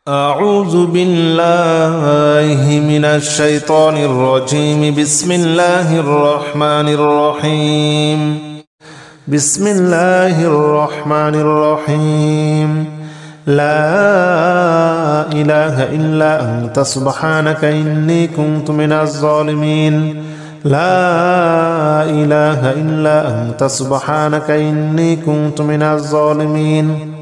أعوذ بالله من الشيطان الرجيم. بسم الله الرحمن الرحيم. بسم الله الرحمن الرحيم. لا إله إلا أنت سبحانك إني كنت من الظالمين. لا إله إلا أنت سبحانك إني كنت من الظالمين.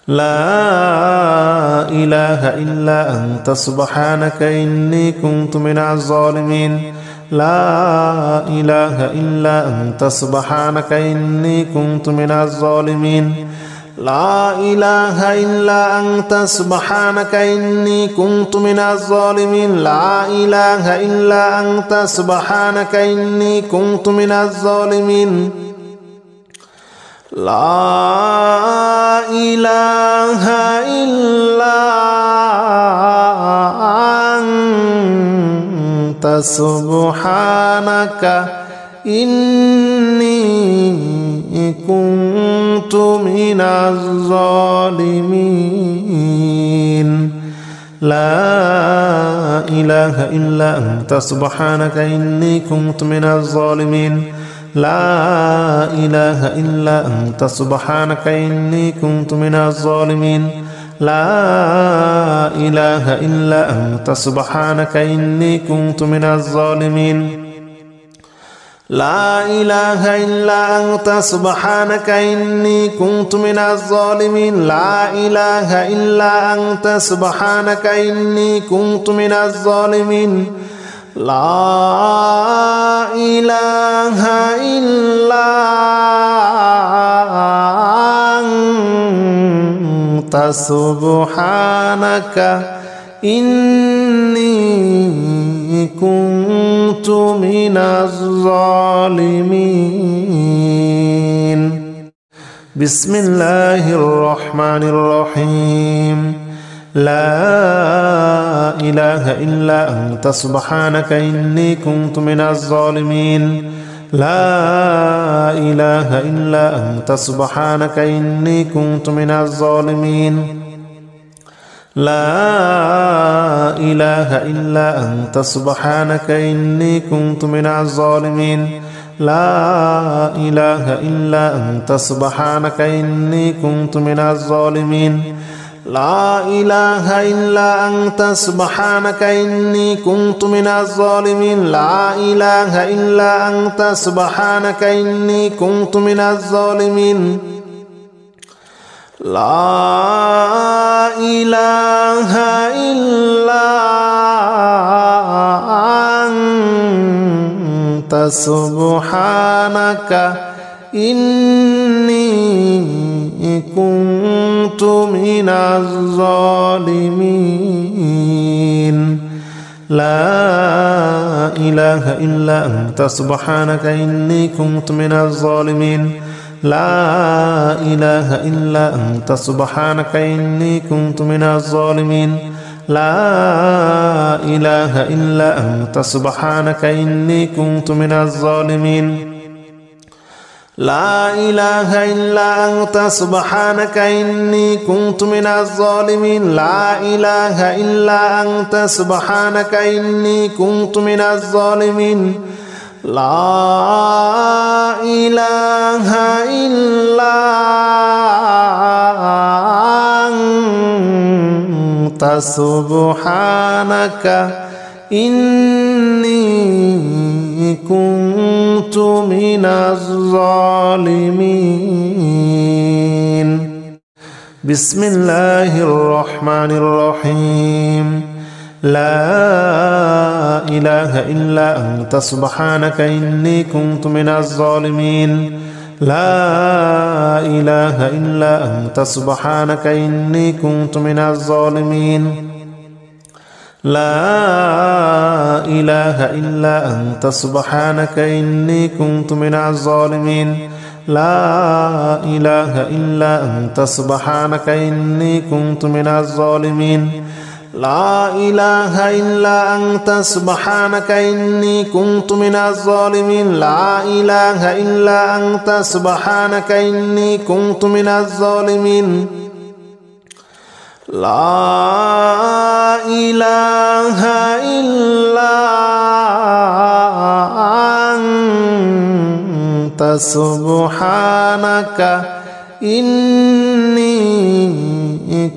لا إله إلا أنت سبحانك إني كنت من الظالمين. لا إله إلا أنت سبحانك إني كنت من الظالمين. لا إله إلا أنت سبحانك إني كنت من الظالمين. لا إله إلا أنت سبحانك إني كنت من الظالمين. لا إله إلا أنت سبحانك إني كنت من الظالمين. لا إله إلا أنت سبحانك إني كنت من الظالمين. لا إله إلا أنت سبحانك إني كنت من الظالمين. لا إله إلا أنت سبحانك إني كنت من الظالمين. لا إله إلا أنت سبحانك إني كنت من الظالمين. لا إله إلا أنت سبحانك إني كنت من الظالمين. لا إله إلا أنت سبحانك إني كنت من الظالمين. بسم الله الرحمن الرحيم. لا إله إلا أنت سبحانك إني كنت من الظالمين. لا إله إلا أنت سبحانك إني كنت من الظالمين. لا إله إلا أنت سبحانك إني كنت من الظالمين. لا إله إلا أنت سبحانك إني كنت من الظالمين. لا إله إلا أنت سبحانك إني كنت من الظالمين. لا إله إلا أنت سبحانك إني كنت من الظالمين. لا إله إلا أنت سبحانك إني كنت من الظالمين. لا إله إلا أنت سبحانك إني كنت من الظالمين. لا إله إلا أنت سبحانك إني كنت من الظالمين. لا إله إلا أنت سبحانك إني كنت من الظالمين. لا إله إلا أنت سبحانك إني كنت من الظالمين. لا إله إلا أنت سبحانك إني كنت من الظالمين. لا إله إلا أنت سبحانك إني كنت من الظالمين. بسم الله الرحمن الرحيم. لا إله إلا أنت سبحانك إني كنت من الظالمين. لا إله إلا أنت سبحانك إني كنت من الظالمين. لا إله إلا أنت سبحانك إني كنت من الظالمين. لا إله إلا أنت سبحانك إني كنت من الظالمين. لا إله إلا أنت سبحانك إني كنت من الظالمين. لا إله إلا أنت سبحانك إني كنت من الظالمين. لا إله إلا أنت سبحانك إني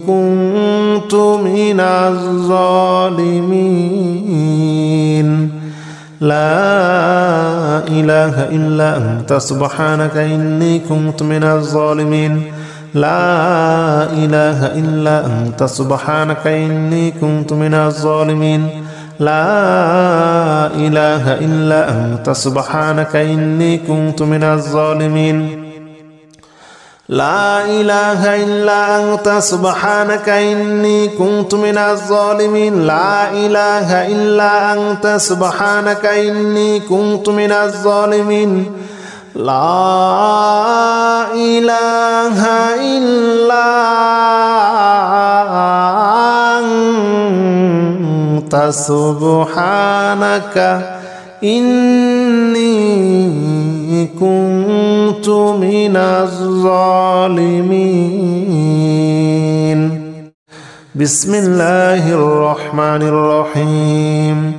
كنت من الظالمين لا إله إلا أنت سبحانك إني كنت من الظالمين لا إله إلا أنت سبحانك إني كنت من الظالمين لا إله إلا أنت سبحانك إني كنت من الظالمين لا إله إلا أنت سبحانك إني كنت من الظالمين لا إله إلا أنت سبحانك إني كنت من الظالمين لا إله إلا أنت سبحانك إني كنت من الظالمين بسم الله الرحمن الرحيم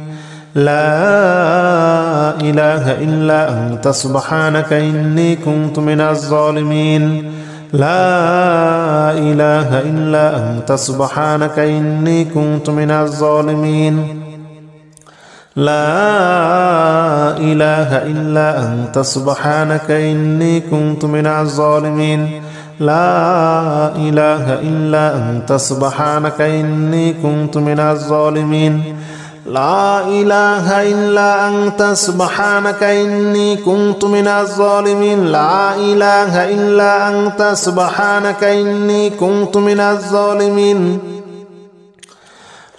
لا إله إلا أنت سبحانك إني كنت من الظالمين لا إله إلا أنت سبحانك إني كنت من الظالمين لا إله إلا أنت سبحانك إني كنت من الظالمين لا إله إلا أنت سبحانك إني كنت من الظالمين لا إله إلا أنت سبحانك إني كنت من الظالمين لا إله إلا أنت سبحانك إني كنت من الظالمين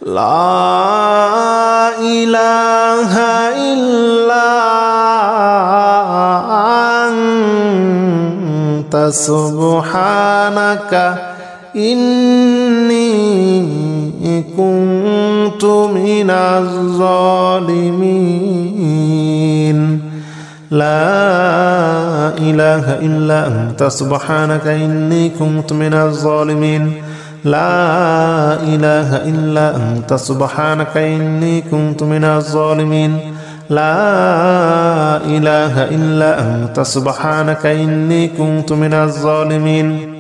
لا إله إلا أنت سبحانك إني كنت من الظالمين لا إله إلا أنت سبحانك إني كنت من الظالمين لا إله إلا أنت سبحانك إني كنت من الظالمين لا إله إلا أنت سبحانك إني كنت من الظالمين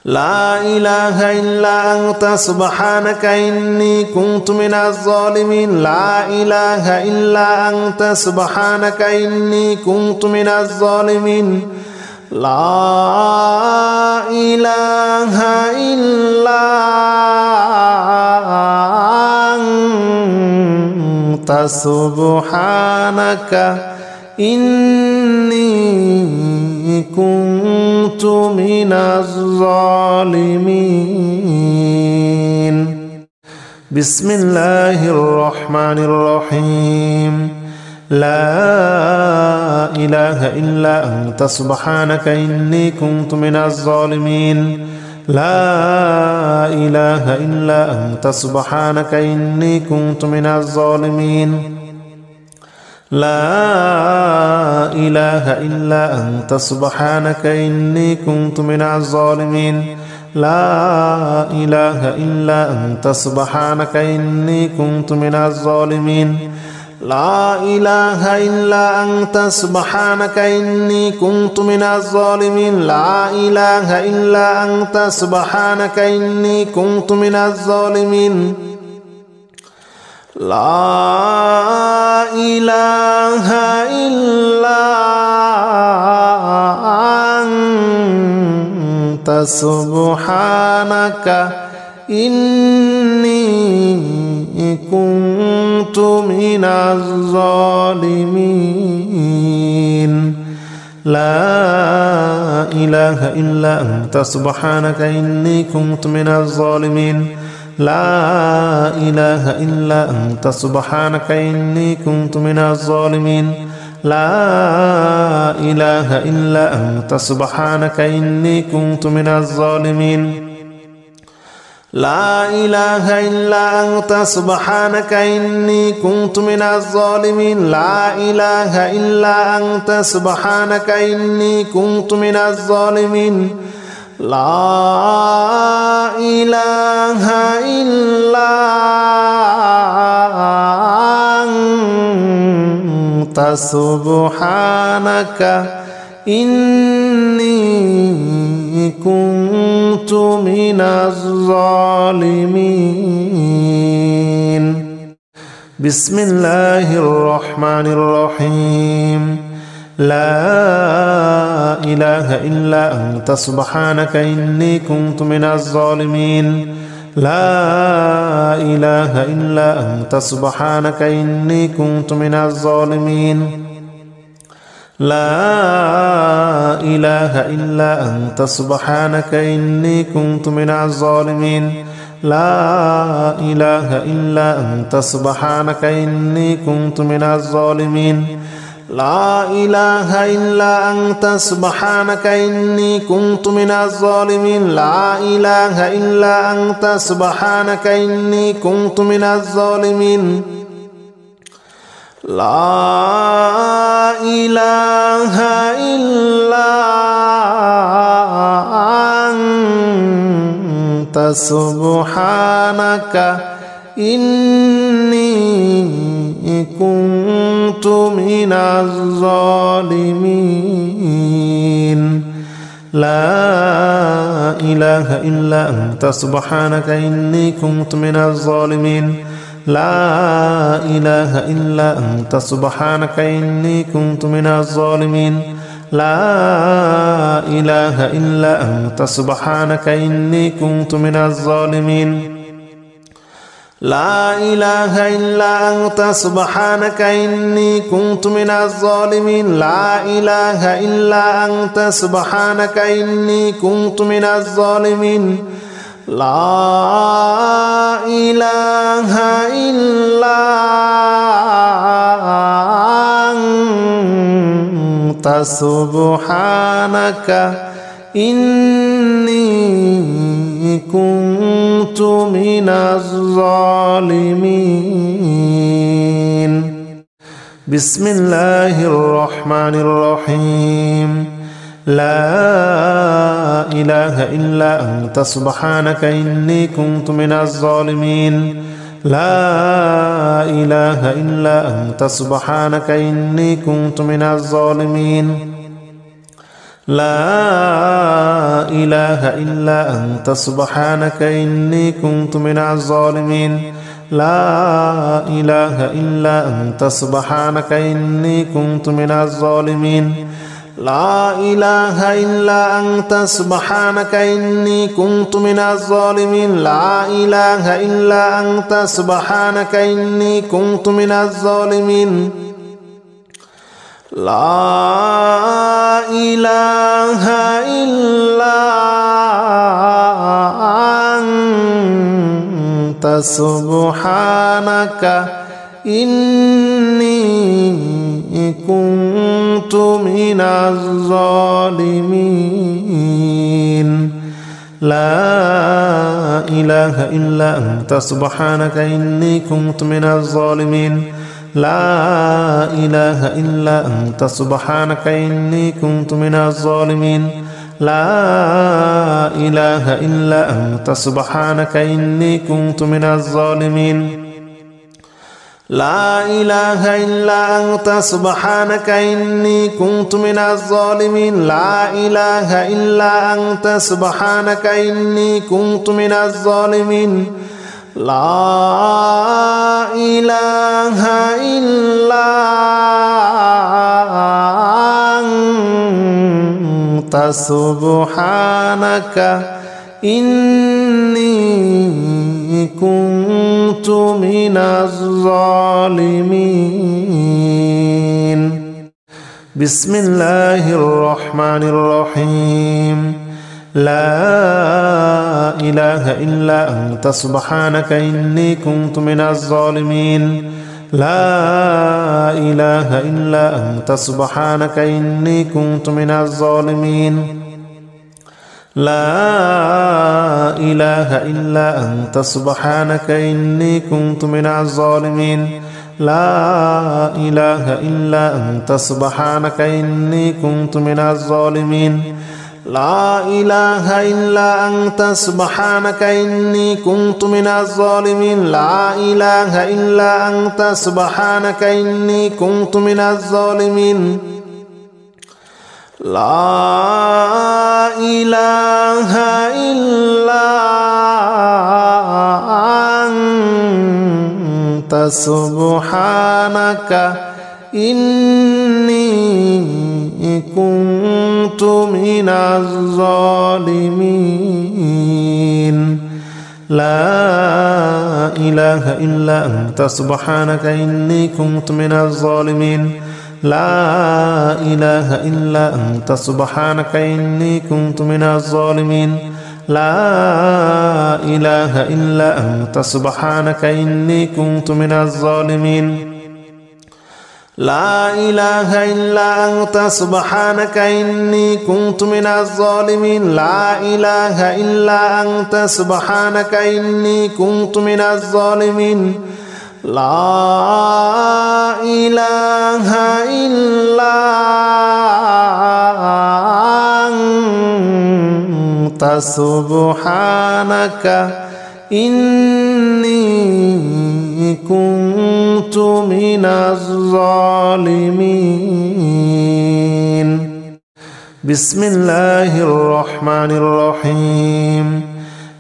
لا إله إلا أنت سبحانك إني كنت من الظالمين لا إله إلا أنت سبحانك إني كنت من الظالمين لا إله إلا أنت سبحانك إني كنت من الظالمين بسم الله الرحمن الرحيم لا إله إلا أنت سبحانك إني كنت من الظالمين لا إله إلا أنت سبحانك إني كنت من الظالمين لا إله إلا أنت سبحانك إني كنت من الظالمين لا إله إلا أنت سبحانك إني كنت من الظالمين لا إله إلا أنت سبحانك إني كنت من الظالمين لا إله إلا أنت سبحانك إني كنت من الظالمين لا إله إلا أنت سبحانك إني كنت من الظالمين لا إله إلا أنت سبحانك إني كنت من الظالمين لا إله إلا أنت سبحانك إني كنت من الظالمين لا إله إلا أنت سبحانك إني كنت من الظالمين لا إله إلا أنت سبحانك إني كنت من الظالمين لا إله إلا أنت سبحانك إني كنت من الظالمين لا إله إلا أنت سبحانك إني كنت من الظالمين. بسم الله الرحمن الرحيم. لا إله إلا أنت سبحانك إني كنت من الظالمين. لا إله إلا أنت سبحانك إني كنت من الظالمين. لا إله إلا أنت سبحانك إني كنت من الظالمين. لا إله إلا أنت سبحانك إني كنت من الظالمين. لا إله إلا أنت سبحانك إني كنت من الظالمين. لا إله إلا أنت سبحانك إني كنت من الظالمين. لا إله إلا أنت سبحانك إني كنت من الظالمين. لا إله إلا أنت سبحانك إني كنت من الظالمين. لا إله إلا أنت سبحانك إني كنت من الظالمين. لا إله إلا أنت سبحانك إني كنت من الظالمين. لا إله إلا أنت سبحانك إني كنت من الظالمين. لا إله إلا أنت سبحانك إني كنت من الظالمين. لا إله إلا أنت سبحانك إني كنت من الظالمين. بسم الله الرحمن الرحيم. لا إله إلا أنت سبحانك إني كنت من الظالمين. لا إله إلا أنت سبحانك إني كنت من الظالمين. لا إله إلا أنت سبحانك إني كنت من الظالمين. لا إله إلا أنت سبحانك إني كنت من الظالمين. لا إله إلا أنت سبحانك إني كنت من الظالمين. لا إله إلا أنت سبحانك إني كنت من الظالمين. لا إله إلا أنت سبحانك إني كنت من الظالمين. لا إله إلا أنت سبحانك إني كنت من الظالمين. لا إله إلا أنت سبحانك إني كنت من الظالمين. لا إله إلا أنت سبحانك إني كنت من الظالمين. لا إله إلا أنت سبحانك إني كنت من الظالمين. لا إله إلا أنت سبحانك إني كنت من الظالمين. لا إله إلا أنت سبحانك إني كنت من الظالمين. بسم الله الرحمن الرحيم. لا إله إلا أنت سبحانك إني كنت من الظالمين. لا إله إلا أنت سبحانك إني كنت من الظالمين. لا إله إلا أنت سبحانك إني كنت من الظالمين. لا إله إلا أنت سبحانك إني كنت من الظالمين. لا إله إلا أنت سبحانك إني كنت من الظالمين لا إله إلا أنت سبحانك إني كنت من الظالمين لا إله إلا أنت سبحانك إني كنت من الظالمين لا إله إلا أنت سبحانك إني كنت من الظالمين لا إله إلا أنت سبحانك إني كنت من الظالمين لا إله إلا أنت سبحانك إني كنت من الظالمين لا إله إلا أنت سبحانك إني كنت من الظالمين لا إله إلا أنت سبحانك إني كنت من الظالمين لا إله إلا أنت سبحانك إني كنت من الظالمين بسم الله الرحمن الرحيم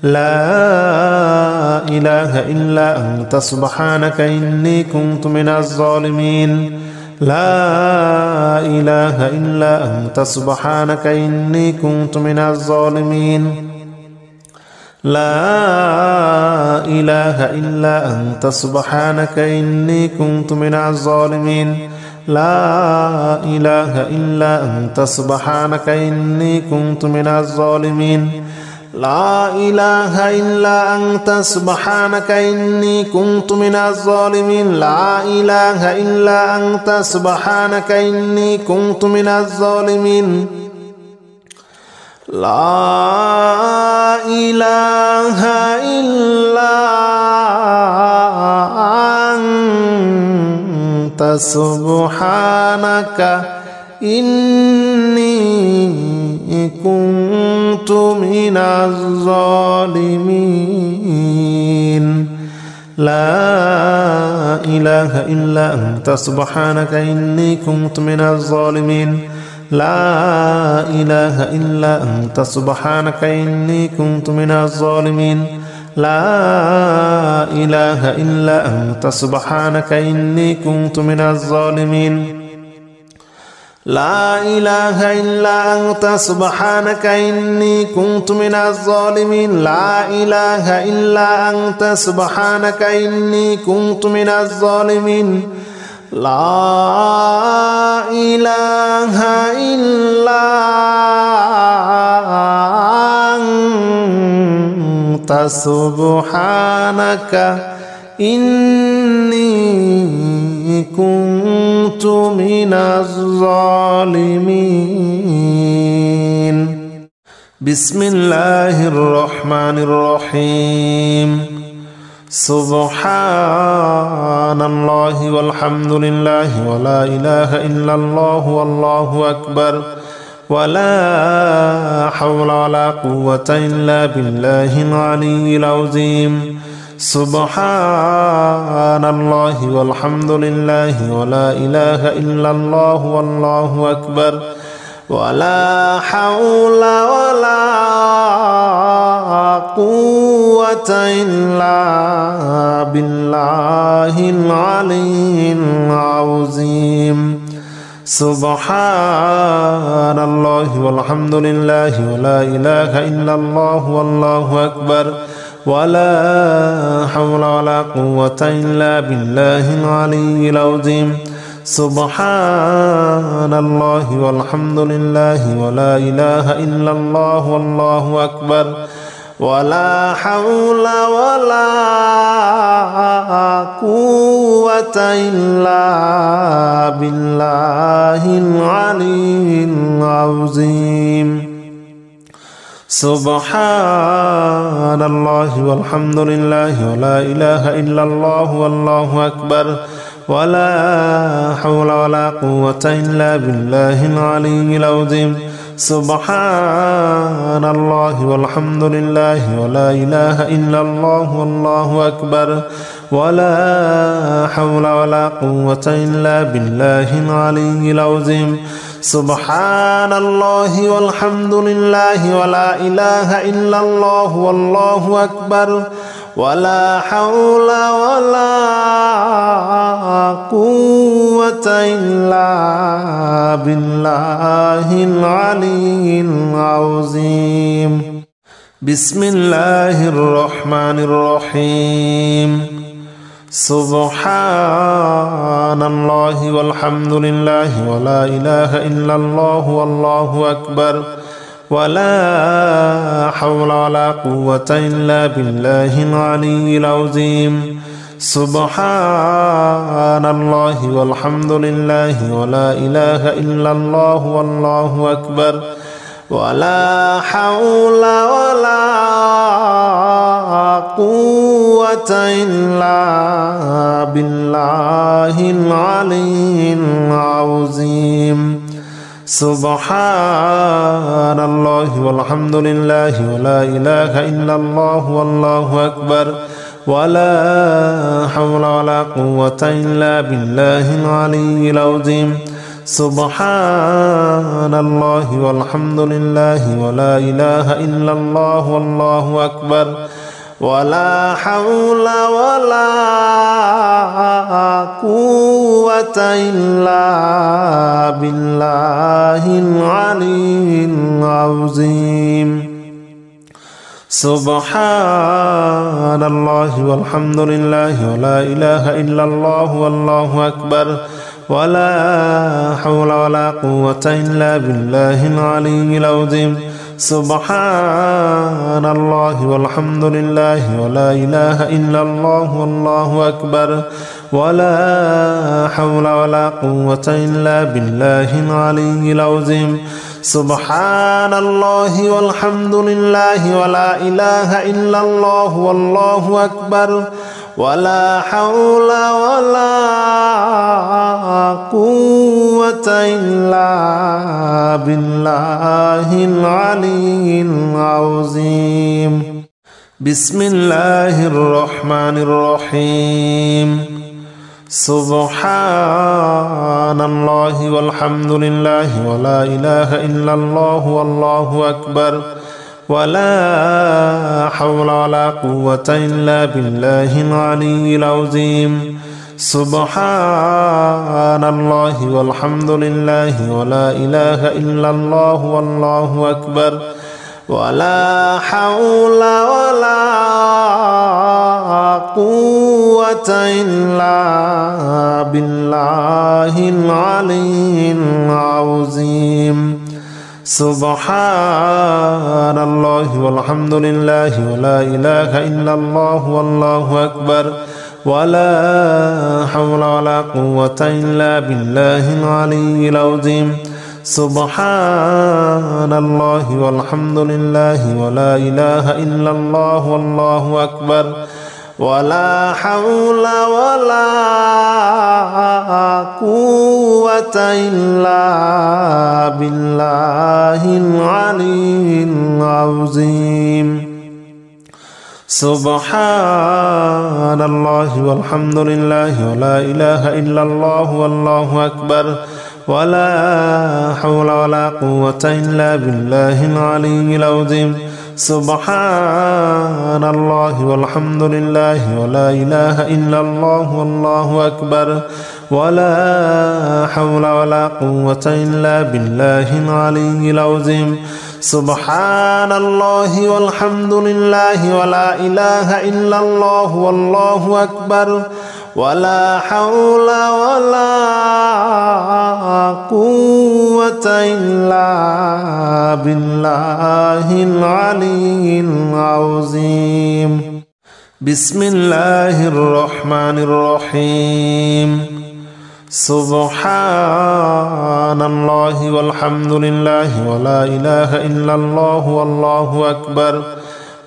لا إله إلا أنت سبحانك إني كنت من الظالمين لا إله إلا أنت سبحانك إني كنت من الظالمين لا إله إلا أنت سبحانك إني كنت من الظالمين لا إله إلا أنت سبحانك إني كنت من الظالمين لا إله إلا أنت سبحانك إني كنت من الظالمين لا إله إلا أنت سبحانك إني كنت من الظالمين لا إله إلا أنت سبحانك إني كنت من الظالمين لا إله إلا أنت سبحانك إني كنت من الظالمين لا إله إلا أنت سبحانك إني كنت من الظالمين لا إله إلا أنت سبحانك إني كنت من الظالمين لا إله إلا أنت سبحانك إني كنت من الظالمين لا إله إلا أنت سبحانك إني كنت من الظالمين لا إله إلا أنت سبحانك إني كنت من الظالمين بسم الله الرحمن الرحيم سبحان الله والحمد لله ولا إله إلا الله والله أكبر ولا حول ولا قوة إلا بالله العلي العظيم سبحان الله والحمد لله ولا إله إلا الله والله أكبر ولا حول ولا قوة إلا بالله العلي العظيم سبحان الله والحمد لله ولا إله إلا الله والله أكبر ولا حول ولا قوة إلا بالله العلي العظيم سبحان الله والحمد لله ولا إله إلا الله والله أكبر ولا حول ولا قوة إلا بالله العلي العظيم سبحان الله والحمد لله ولا إله إلا الله والله أكبر ولا حول ولا قوة إلا بالله العلي العظيم سبحان الله والحمد لله ولا إله إلا الله والله أكبر ولا حول ولا قوة إلا بالله العلي العظيم سبحان الله والحمد لله ولا إله إلا الله والله أكبر ولا حول ولا قوة إلا بالله العلي العظيم بسم الله الرحمن الرحيم سبحان الله والحمد لله ولا إله إلا الله والله أكبر ولا حول ولا قوة إلا بالله العلي العظيم سبحان الله والحمد لله ولا إله إلا الله والله أكبر ولا حول ولا قوة إلا بالله العلي العظيم سبحان الله والحمد لله ولا إله إلا الله والله أكبر ولا حول ولا قوة إلا بالله العلي العظيم سبحان الله والحمد لله ولا إله إلا الله والله أكبر ولا حول ولا قوة إلا بالله العلي العظيم سبحان الله والحمد لله ولا إله إلا الله والله أكبر ولا حول ولا قوة إلا بالله العلي العظيم سبحان الله والحمد لله ولا إله إلا الله والله أكبر ولا حول ولا قوة إلا بالله العلي العظيم سبحان الله والحمد لله ولا إله إلا الله والله أكبر ولا حول ولا قوة إلا بالله العلي العظيم بسم الله الرحمن الرحيم سبحان الله والحمد لله ولا إله إلا الله والله أكبر ولا حول ولا قوة إلا بالله العلي العظيم سبحان الله والحمد لله ولا إله إلا الله والله أكبر ولا حول ولا قوة إلا بالله العلي العظيم سبحان الله والحمد لله ولا إله إلا الله والله أكبر ولا حول ولا قوة إلا بالله العلي العظيم سبحان الله والحمد لله ولا إله إلا الله والله أكبر ولا حول ولا قوة إلا بالله العلي العظيم سبحان الله والحمد لله ولا إله إلا الله والله أكبر ولا حول ولا قوة إلا بالله العلي العظيم سبحان الله والحمد لله ولا إله إلا الله والله أكبر ولا حول ولا قوة إلا بالله العلي العظيم سبحان الله والحمد لله ولا إله إلا الله والله أكبر ولا حول ولا قوة إلا بالله العلي العظيم بسم الله الرحمن الرحيم سبحان الله والحمد لله ولا إله إلا الله والله أكبر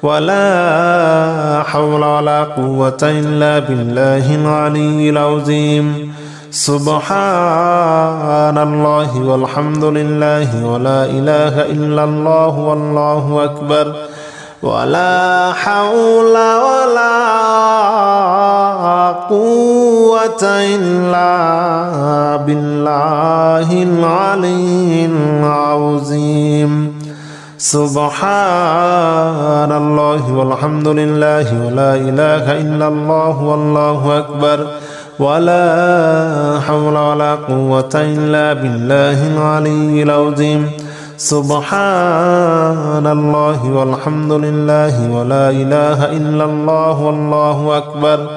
ولا حول ولا قوة إلا بالله العلي العظيم سبحان الله والحمد لله ولا إله إلا الله والله أكبر ولا حول ولا قوة إلا بالله العلي العظيم سبحان الله والحمد لله ولا إله إلا الله والله أكبر ولا حول ولا قوة إلا بالله العلي العظيم سبحان الله والحمد لله ولا إله إلا الله والله أكبر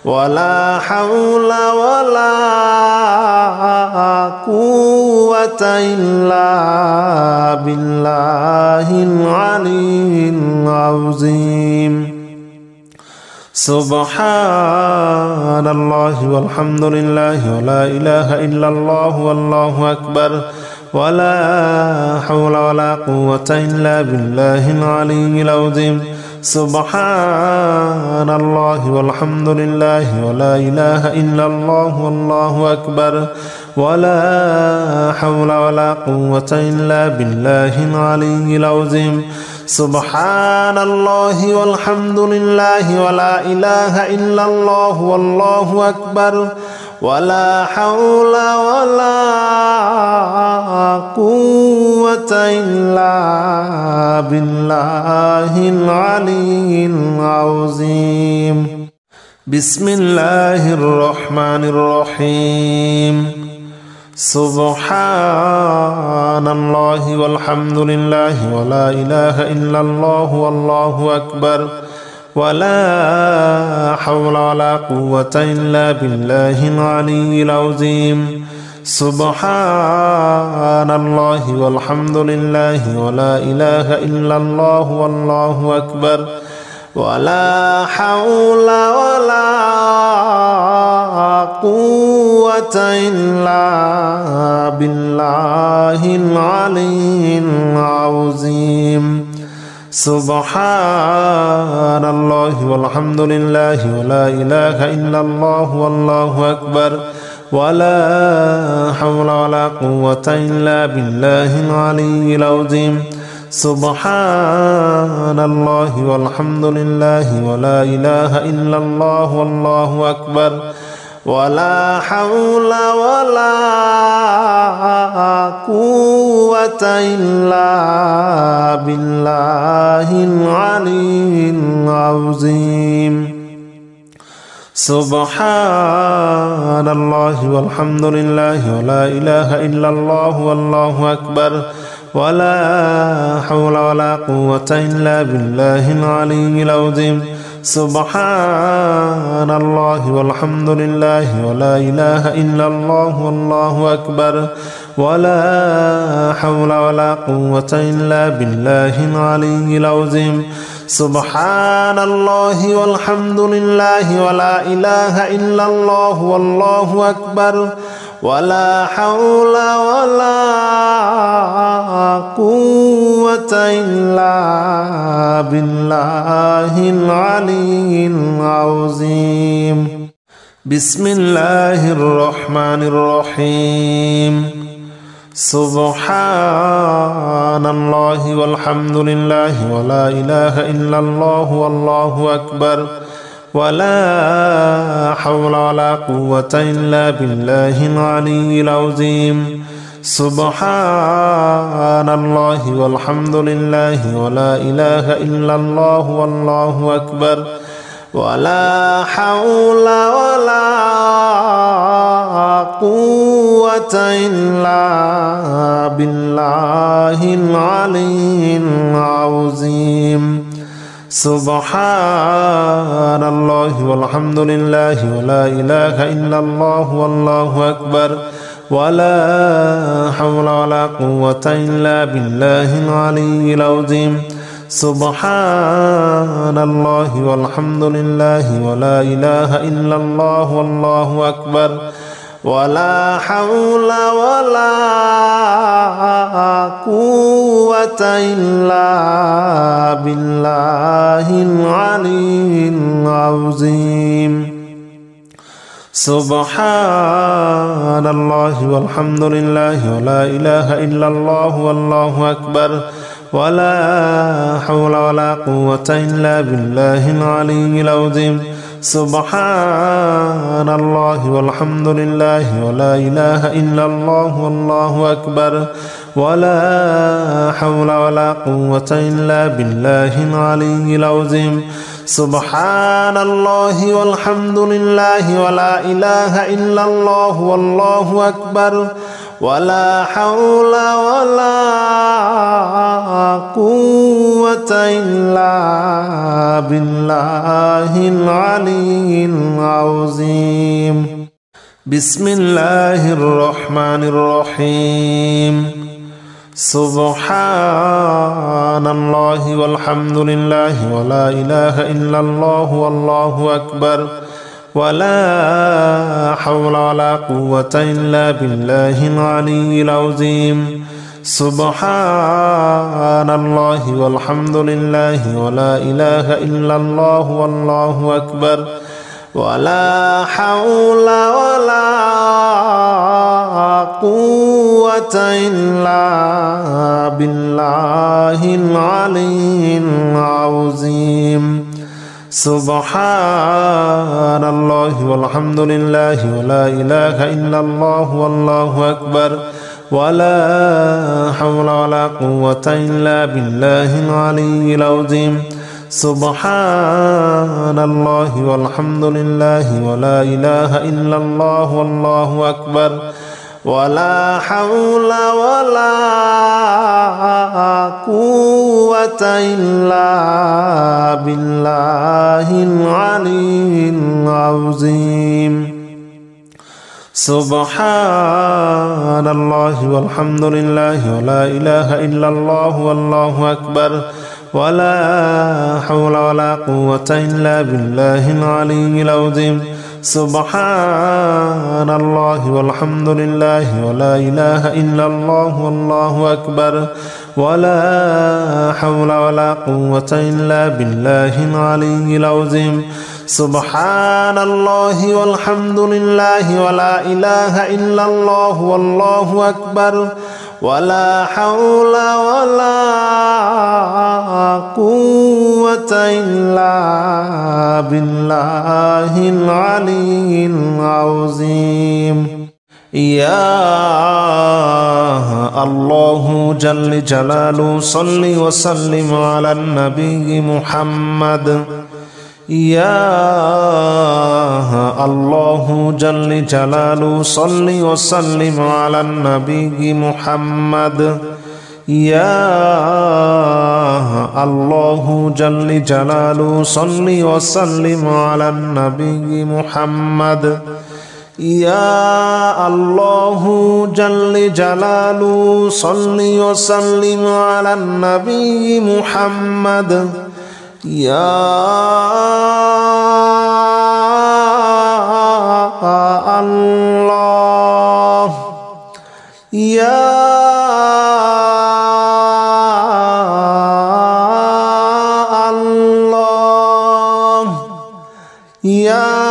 ولا حول ولا قوة إلا بالله العلي العظيم سبحان الله والحمد لله ولا إله إلا الله والله أكبر ولا حول ولا قوة إلا بالله العلي العظيم سبحان الله والحمد لله ولا إله إلا الله والله أكبر ولا حول ولا قوة إلا بالله العلي العظيم سبحان الله والحمد لله ولا إله إلا الله والله أكبر ولا حول ولا قوة إلا بالله العلي العظيم بسم الله الرحمن الرحيم سبحان الله والحمد لله ولا إله إلا الله والله أكبر ولا حول ولا قوة إلا بالله العلي العظيم سبحان الله والحمد لله ولا إله إلا الله والله أكبر ولا حول ولا قوة إلا بالله العلي العظيم سبحان الله والحمد لله ولا إله إلا الله والله أكبر ولا حول ولا قوة إلا بالله العلي العظيم سبحان الله والحمد لله ولا إله إلا الله والله أكبر ولا حول ولا قوة إلا بالله العلي العظيم سبحان الله والحمد لله ولا إله إلا الله والله أكبر ولا حول ولا قوة إلا بالله العلي العظيم سبحان الله والحمد لله ولا إله إلا الله والله أكبر ولا حول ولا قوة إلا بالله العلي العظيم سبحان الله والحمد لله ولا إله إلا الله والله أكبر ولا حول ولا قوة إلا بالله العلي العظيم بسم الله الرحمن الرحيم سبحان الله والحمد لله ولا إله إلا الله والله أكبر ولا حول ولا قوة إلا بالله العلي العظيم سبحان الله والحمد لله ولا إله إلا الله والله أكبر ولا حول ولا قوة إلا بالله العلي العظيم سبحان الله والحمد لله ولا إله إلا الله والله أكبر ولا حول ولا قوة إلا بالله العلي العظيم سبحان الله والحمد لله ولا إله إلا الله والله أكبر ولا حول ولا قوة إلا بالله العلي العظيم سبحان الله والحمد لله ولا إله إلا الله والله أكبر ولا حول ولا قوة إلا بالله العلي العظيم سبحان الله والحمد لله ولا إله إلا الله والله أكبر ولا حول ولا قوة إلا بالله العلي العظيم سبحان الله والحمد لله ولا إله إلا الله والله أكبر ولا حول ولا قوة إلا بالله العلي العظيم بسم الله الرحمن الرحيم سبحان الله والحمد لله ولا إله إلا الله والله أكبر ولا حول ولا قوة إلا بالله العلي العظيم سبحان الله والحمد لله ولا إله إلا الله والله أكبر ولا حول ولا قوة إلا بالله العلي العظيم سبحان الله والحمد لله ولا إله إلا الله والله أكبر ولا حول ولا قوة إلا بالله العلي العظيم سبحان الله والحمد لله ولا إله إلا الله والله أكبر ولا حول ولا قوة إلا بالله العلي العظيم سبحان الله والحمد لله ولا إله إلا الله والله أكبر ولا حول ولا قوة إلا بالله العلي العظيم سبحان الله والحمد لله ولا إله إلا الله والله أكبر ولا حول ولا قوة إلا بالله العلي العظيم سبحان الله والحمد لله ولا إله إلا الله والله أكبر ولا حول ولا قوة إلا بالله العلي العظيم يا الله جل جلاله صل وسلم على النبي محمد يا الله جل جلاله صل وسلم على النبي محمد يا الله جل جلاله صل وسلم على النبي محمد يا الله جل جلاله صل وسلم على النبي محمد يا الله يا الله يا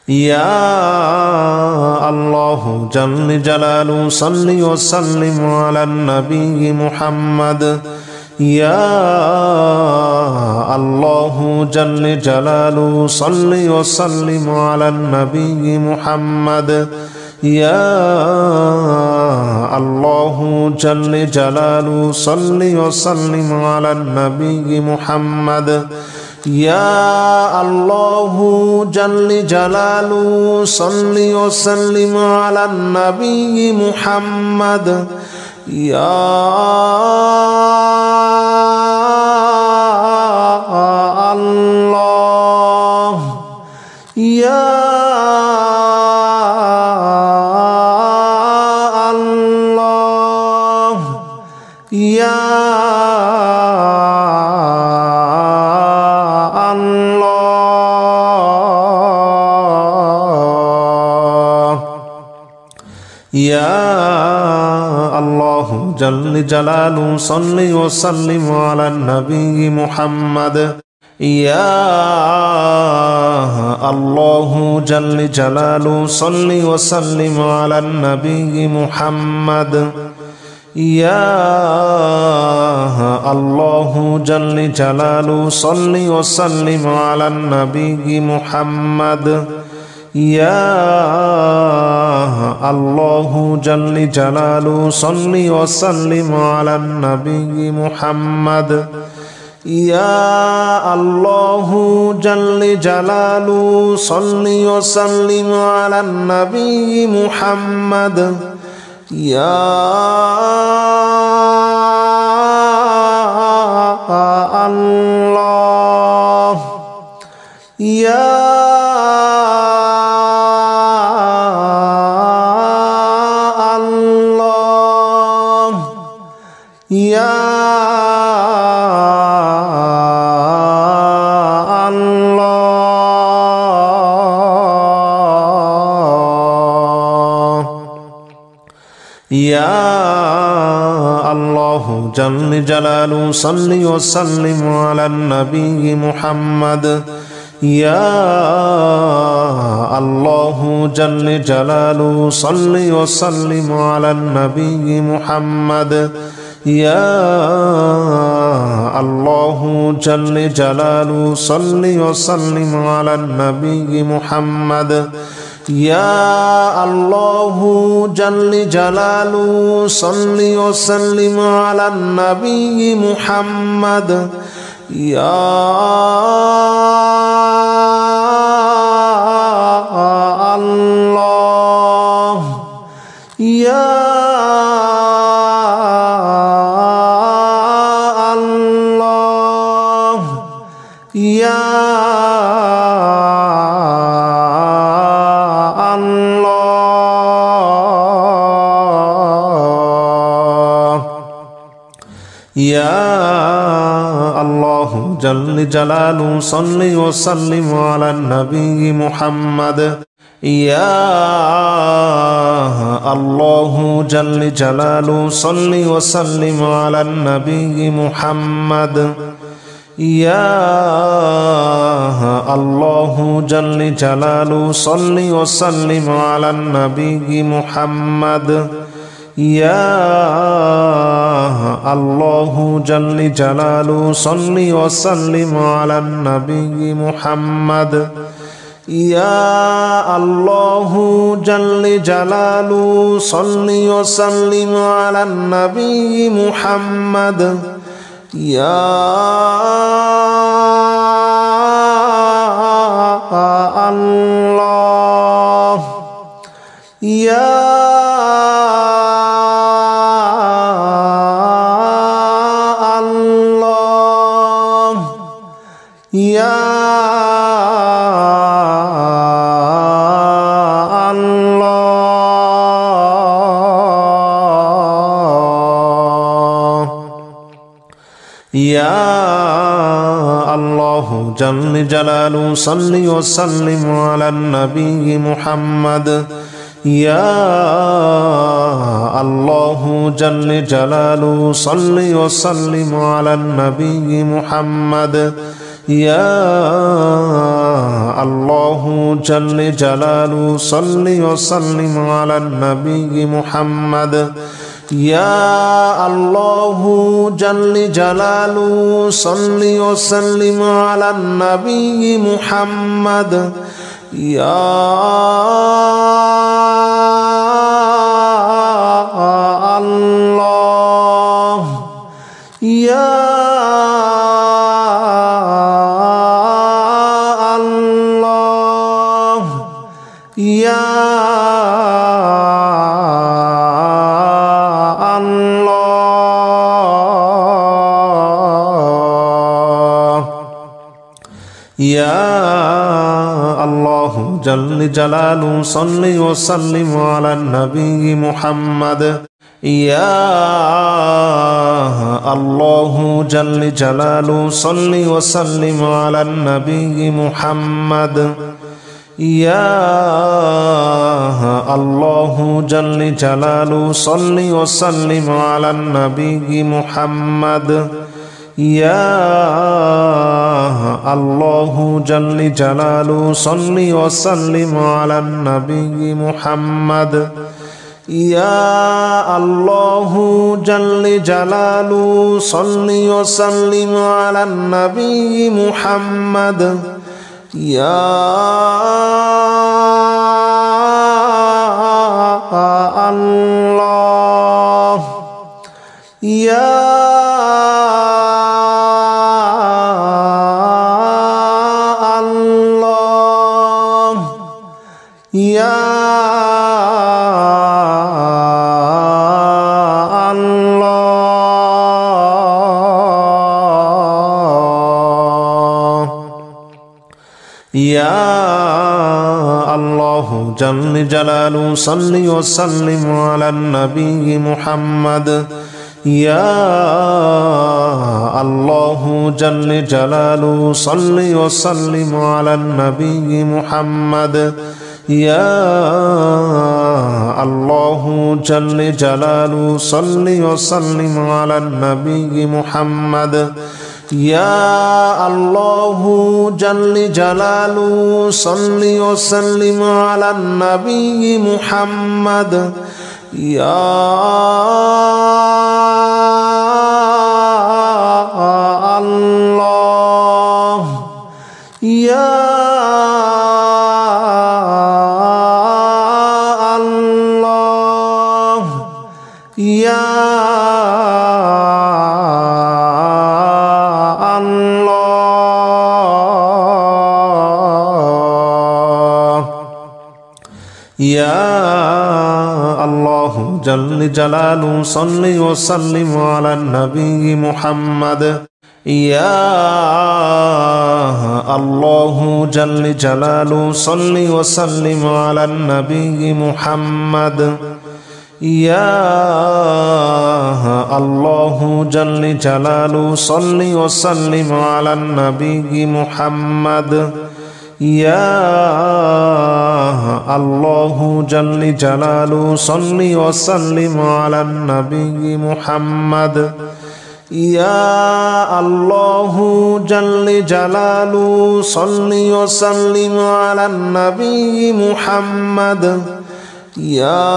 يا الله جل جلاله صل وسلم على النبي محمد يا الله جل جلاله صل وسلم على النبي محمد يا الله جل جلاله صل وسلم على النبي محمد يا الله جل جلاله صل وسلم على النبي محمد يا الله يا الله يا يا الله جل جلاله صل وسلم على النبي محمد يا الله جل جلاله صل وسلم على النبي محمد يا الله جل جلاله صل وسلم على النبي محمد يا الله جل جلاله صل وسلم على النبي محمد يا الله جل جلاله صل وسلم على النبي محمد يا الله يا الله يا الله جل جلاله صل وسلم على النبي محمد يا الله جل جلاله صل وسلم على النبي محمد يا الله جل جلاله صل وسلم على النبي محمد يا الله جل جلاله صل وسلم على النبي محمد يا الله يا الله يا يا الله جل جلاله صل وسلم على النبي محمد يا الله جل جلاله صل وسلم على النبي محمد يا الله جل جلاله صل وسلم على النبي محمد يا الله جل جلاله صل وسلم على النبي محمد يا الله جل جلاله صل وسلم على النبي محمد يا الله يا يا الله يا الله جل جلاله صل وسلم على النبي محمد يا الله جل جلاله صل وسلم على النبي محمد يا الله جل جلاله صل وسلم على النبي محمد يا الله جل جلاله صل وسلم على النبي محمد يا الله يا الله يا الله يا الله جل جلاله صل وسلم على النبي محمد يا الله جل جلاله صل وسلم على النبي محمد يا الله جل جلاله صل وسلم على النبي محمد يا الله جل جلاله صل وسلم على النبي محمد يا الله جل جلاله صل وسلم على النبي محمد يا الله يا الله يا يا الله جل جلاله صل وسلم على النبي محمد يا الله جل جلاله صل وسلم على النبي محمد يا الله جل جلاله صل وسلم على النبي محمد يا الله جل جلاله صل وسلم على النبي محمد يا الله يا الله يا يا الله جل جلاله صل وسلم على النبي محمد يا الله جل جلاله صل وسلم على النبي محمد يا الله جل جلاله صل وسلم على النبي محمد يا الله جل جلاله صل وسلم على النبي محمد يا الله جل جلاله صل وسلم على النبي محمد يا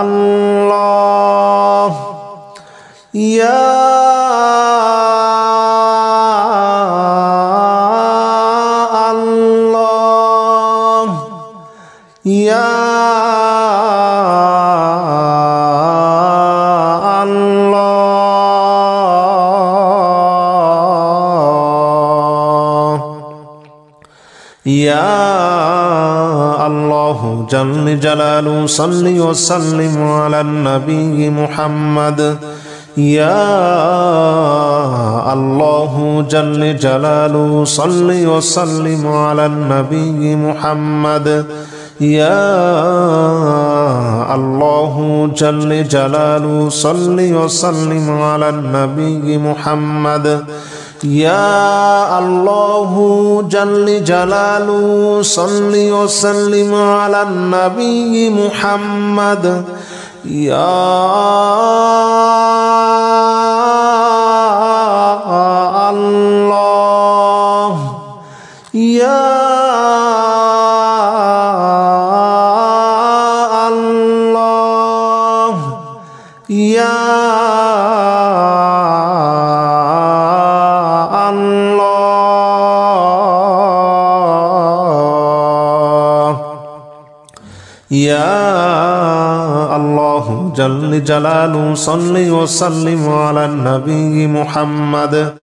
الله يا يا الله يا الله جل جلاله صل وسلم على النبي محمد يا الله جل جلاله صل وسلم على النبي محمد يا الله جل جلاله صل وسلم على النبي محمد يا الله جل جلاله صل وسلم على النبي محمد يا الله يا يا الله يا الله جل جلاله صل وسلم على النبي محمد